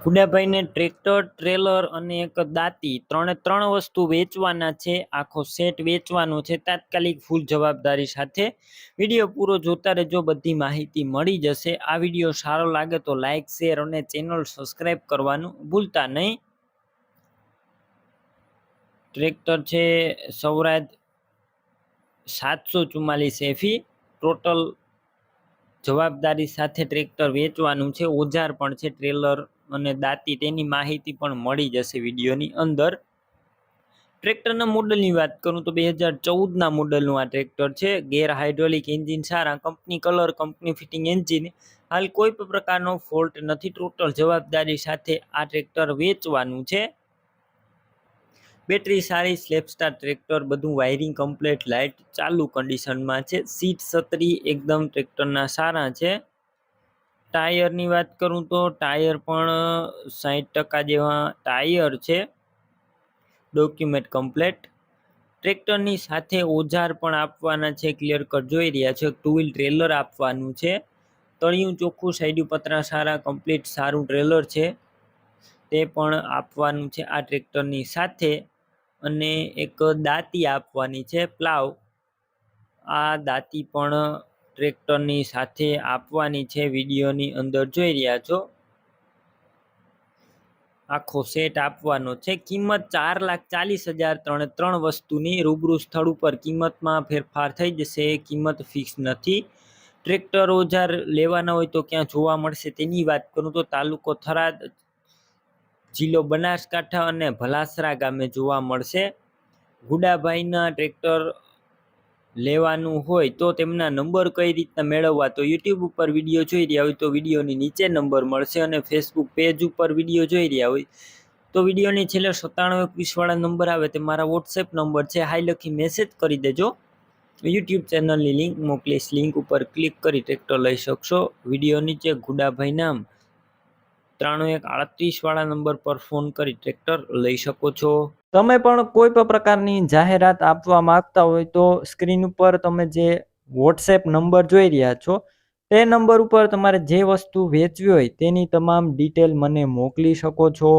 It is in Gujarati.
ગુડાભાઈને ટ્રેક્ટર, ટ્રેલર અને એક દાંતી ત્રણ વસ્તુ વેચવાના છે. આખો સેટ વેચવાનો છે તાત્કાલિક ફૂલ જવાબદારી સાથે. વિડીયો પૂરો જોતા રહેજો, બધી માહિતી મળી જશે. આ વિડીયો સારો લાગે તો લાઇક, શેર અને ચેનલ સબસ્ક્રાઈબ કરવાનું ભૂલતા નહીં. ટ્રેક્ટર છે સૌરાજ 744 FE. ટોટલ જવાબદારી સાથે ટ્રેક્ટર વેચવાનું છે. ઓજાર પણ છે, ટ્રેલર અને દાંતી, તેની માહિતી પણ મળી જશે વિડીયોની અંદર. ટ્રેક્ટરના મોડલની વાત કરું તો 2014ના મોડલનું આ ટ્રેક્ટર છે. ગેર હાઇડ્રોલિક એન્જિન સારા, company colour, company fitting engine. હાલ કોઈ પણ પ્રકારનો ફોલ્ટ નથી. ટોટલ જવાબદારી સાથે આ ટ્રેક્ટર વેચવાનું છે. બેટરી સારી, સ્લેપ સ્ટાર ટ્રેક્ટર, બધું વાયરિંગ કમ્પ્લીટ, લાઇટ ચાલુ કન્ડિશનમાં છે. સીટ છત્રી એકદમ ટ્રેક્ટરના સારા છે. ટાયરની વાત કરું તો ટાયર પણ 60% જેવા ટાયર છે. Document complete. ટ્રેક્ટરની સાથે ઓજાર પણ આપવાના છે, ક્લિયર કટ જોઈ રહ્યા છે. ટુ વ્હીલ ટ્રેલર આપવાનું છે. તળિયું ચોખ્ખું, સાઈડ પતરા સારા, કમ્પ્લીટ સારું ટ્રેલર છે, તે પણ આપવાનું છે આ ટ્રેક્ટરની સાથે. અને એક દાંતી આપવાની છે, પ્લાવ. આ દાંતી પણ ટ્રેક્ટરની સાથે આપવાની છે, વિડીયોની અંદર જોઈ રહ્યા છો. આખો સેટ આપવાનો છે. કિંમત 4,40,000. ત્રણ વસ્તુની રૂબરૂ સ્થળ ઉપર કિંમતમાં ફેરફાર થઈ જશે, કિંમત ફિક્સ નથી. ટ્રેક્ટર ઓજાર લેવાના હોય તો ક્યાં જોવા મળશે તેની વાત કરું તો તાલુકો થરાદ, જિલ્લો બનાસકાંઠા અને ભલાસરા ગામે જોવા મળશે. ગુડાભાઈના ટ્રેક્ટર લેવાનું હોય તો તેમના નંબર કઈ રીતના મેળવવા, તો યુટ્યુબ ઉપર વિડીયો જોઈ રહ્યા હોય તો વિડીયોની નીચે નંબર મળશે, અને ફેસબુક પેજ ઉપર વિડીયો જોઈ રહ્યા હોય તો વિડીયોની છેલ્લે 9721 વાળા નંબર આવે તે મારા વોટ્સએપ નંબર છે. હાઈ લખી મેસેજ કરી દેજો. યુટ્યુબ ચેનલની લિંક મોકલીશ, લિંક ઉપર ક્લિક કરી ટ્રેક્ટર લઈ શકશો. વિડીયો નીચે ગુડાભાઈ નામ 9138 વાળા નંબર પર ફોન કરી ટ્રેક્ટર લઈ શકો છો. તમે પણ કોઈ પણ પ્રકારની જાહેરાત આપવા માંગતા હોય તો સ્ક્રીન ઉપર તમે જે વોટ્સએપ નંબર જોઈ રહ્યા છો તે નંબર ઉપર તમારે જે વસ્તુ વેચવી હોય તેની તમામ ડિટેલ મને મોકલી શકો છો.